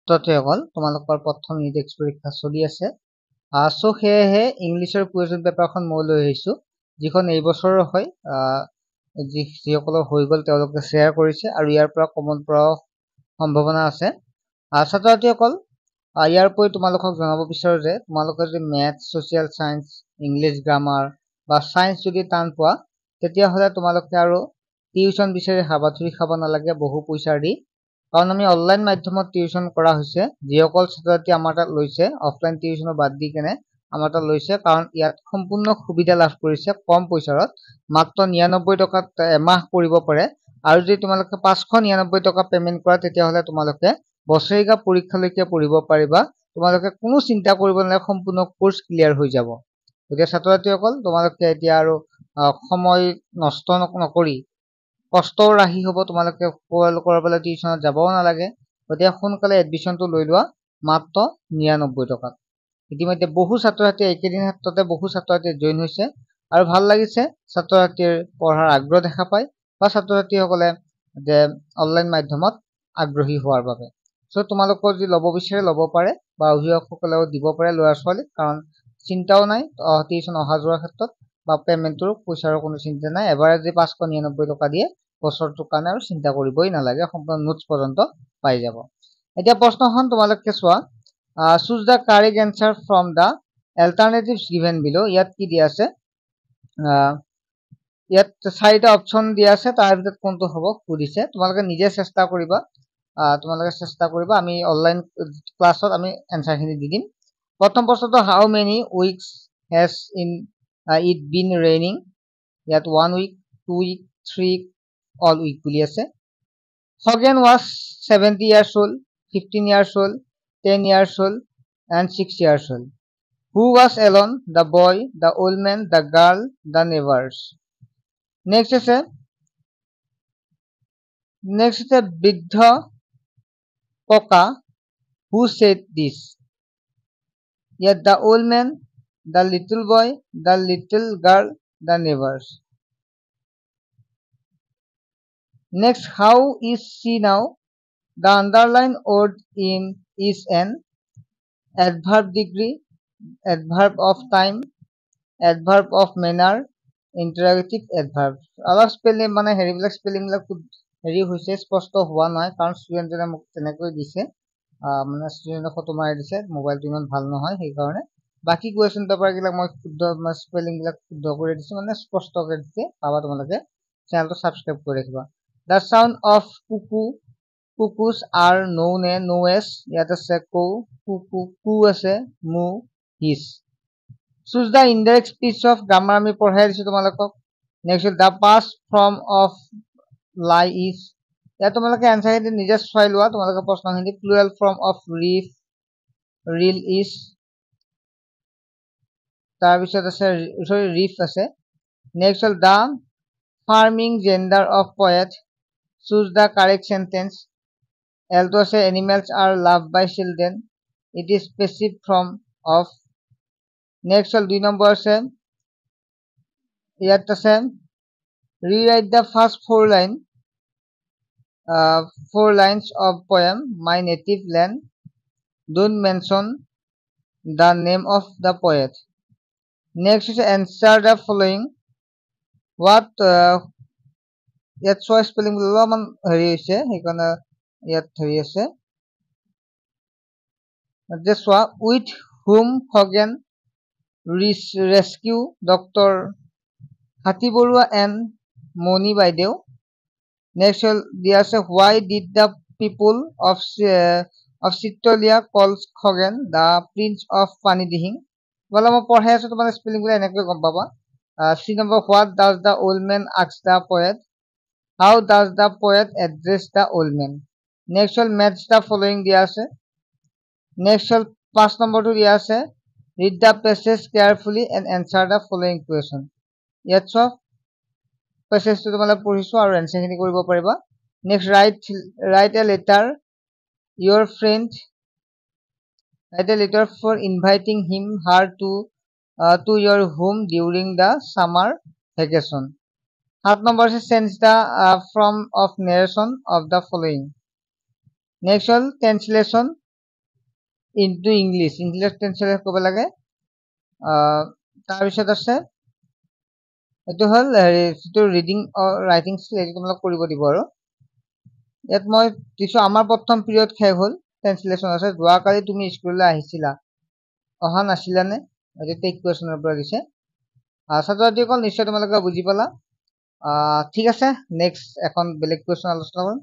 ছাত্ৰসকল তোমালোকৰ প্ৰথম unit test পৰীক্ষা চলি আছে সো সেয়েহে ইংলিছৰ কুৱেশ্যন পেপাৰখন মই লৈ আহিছোঁ যিখন এই বছৰৰ হয় যিসকলৰ হৈ গ'ল তেওঁলোকে শ্বেয়াৰ কৰিছে আৰু ইয়াৰ পৰা কমন পোৱাৰ সম্ভাৱনা আছে ছাত্ৰ-ছাত্ৰীসকল ইয়াৰ উপৰি তোমালোকক জনাব বিচাৰোঁ যে তোমালোকে যদি maths social science English grammar বা সায়েন্স যদি টান পোৱা তেতিয়াহ'লে তোমালোকে আৰু টিউচন বিচাৰি হাবাথুৰি খাব নালাগে বহু পইচা দি কাৰণ আমি অনলাইন মাধ্যমত টিউচন কৰা হৈছে যিসকল ছাত্ৰী আমাৰ তাত লৈছে অফলাইন টিউচনৰ বাদ দি কেনে আমাৰ তাত লৈছে কাৰণ ইয়াত সম্পূৰ্ণ সুবিধা লাভ কৰিছে কম পইচাত মাত্ৰ 99 টকাত এমাহ কৰিব পাৰে আৰু যদি তোমালোকে 599 টকা পেমেন্ট কৰা তেতিয়াহ'লে তোমালোকে বছৰিকা পৰীক্ষালৈকে পঢ়িব পাৰিবা তোমালোকে কোনো চিন্তা কৰিব নালাগে সম্পূৰ্ণ কোৰ্স ক্লিয়াৰ হৈ যাব গতিকে ছাত্ৰ-ছাত্ৰীসকল তোমালোকে এতিয়া আৰু সময় নষ্ট নকৰি কষ্টৰ ৰাহি হ'ব তোমালোকে কৰবালৈ টিউচনত যাবও নালাগে গতিকে সোনকালে এডমিশ্যনটো লৈ লোৱা মাত্ৰ 99 টকাত ইতিমধ্যে বহু ছাত্ৰ-ছাত্ৰী একেদিন ক্ষেত্ৰতে বহু ছাত্ৰ-ছাত্ৰী জইন হৈছে আৰু ভাল লাগিছে ছাত্ৰ-ছাত্ৰীৰ পঢ়াৰ আগ্ৰহ দেখা পায় বা ছাত্ৰ-ছাত্ৰীসকলে যে অনলাইন মাধ্যমত আগ্ৰহী হোৱাৰ বাবে সো তোমালোকৰ যদি ল'ব বিচাৰে ল'ব পাৰে বা অভিভাৱকসকলেও দিব পাৰে ল'ৰা-ছোৱালীক কাৰণ চিন্তাও নাই টিউচন অহা যোৱাৰ ক্ষেত্ৰত বা পেমেন্টৰ পইচাৰ কোনো চিন্তা নাই এবাৰে যদি 599 টকা দিয়ে বছৰটোৰ কাৰণে আৰু চিন্তা কৰিবই নালাগে সম্পূৰ্ণ নোটছ পৰ্যন্ত পাই যাব এতিয়া প্ৰশ্নখন তোমালোকে চোৱা choose the correct answer from the alternatives given below ইয়াত কি দিয়া আছে ইয়াত চাৰিটা অপচন দিয়া আছে তাৰ ভিতৰত কোনটো হ'ব সুধিছে তোমালোকে নিজে চেষ্টা কৰিবা আমি অনলাইন ক্লাছত আমি এনসাৰখিনি দি দিম প্ৰথম প্ৰশ্নটো how many weeks has in it been raining ইয়াত 1 week 2 week 3 week all week বুলি আছে Hogan was 70 years old 15 years old 10 years old and 6 years old who was alone the boy the old man the girl the neighbors next is a বৃদ্ধ ককা who said this yet the old man the little boy the little girl the neighbors Next, how is she now? The underlined word in is an adverb degree, adverb of time, adverb of manner, interrogative adverb. অলপ spelling মানে হেৰিবিলাক স্পেলিংবিলাক হেৰি হৈছে স্পষ্ট হোৱা নাই কাৰণ ষ্টুডেণ্টজনে মোক তেনেকৈ দিছে মানে ষ্টুডেণ্টে ফটো মাৰি দিছে মোবাইলটো ইমান ভাল নহয় সেইকাৰণে বাকী কুৱেশ্যন পেপাৰবিলাক মই শুদ্ধ স্পেলিংবিলাক শুদ্ধ কৰি দিছোঁ মানে স্পষ্টকৈ দিছে পাবা তোমালোকে চেনেলটো ছাবস্ক্ৰাইব কৰি ৰাখিবা The sound of cuckoos are known as ইয়াত আছে কৌ কুকু আছে মু his choose the indirect speech of grammar আমি পঢ়াই দিছো তোমালোকক next the past form of lie is ইয়াত তোমালোকে আনসাৰ খিনি নিজে চাই লোৱা তোমালোকে প্ৰশ্নখিনি plural form of real is তাৰ পিছত আছে reef আছে next হ'ল the farming gender of poet Choose the correct sentence. Alto say animals are loved by children. It is passive form of. Next, 2 number say. Yet say. Rewrite the first 4 lines of poem. My native land. Don't mention the name of the poet. Next is answer the following. What ইয়াত চোৱা spelling অলপমান হেৰি হৈছে সেইকাৰণে ইয়াত হেৰি আছে যে চোৱা with whom Khagen rescue doctor Hati Barua and Moni বাইদেউ নেক্সট হ'ল দিয়া আছে why did the people of Chitraliya calls Khagen the prince of Pani Dihing বোলে মই পঢ়াই আছো তোমাৰ স্পেলিংবিলাক এনেকৈ গম পাবা 3 number what does the old man ask the poet How does the poet address the old man? Next will match the following dia ase. Next will 5 number to dia ase. Read the passage carefully and answer the following question. Yat so passage to tomala porisu aru answer khini koribo pariba. Next write a letter your friend write a letter for inviting him her to your home during the summer vacation. 7 number is sense the form of narration of the following. Next one translation. Into English translate কৰিব লাগে। তাৰপিছত আছে এইটো হ'ল যিটো reading writing skill এইটো তোমালোক কৰিব দিব। আৰু ইয়াত মই দিছোঁ আমাৰ প্ৰথম পিৰিয়ড শেষ হ'ল, ট্ৰেন্সলেশ্যন আছে। যোৱাকালি তুমি স্কুললৈ আহিছিলা, অহা নাছিলানে? এইটো টেক কুৱেশ্যনৰ পৰা দিছে। ছাত্ৰ ছাত্ৰীসকল নিশ্চয় তোমালোকে বুজি পালা। ঠিক আছে, নেক্সট এখন বেলেগ কুৱেশ্যন আলোচনা কৰিম।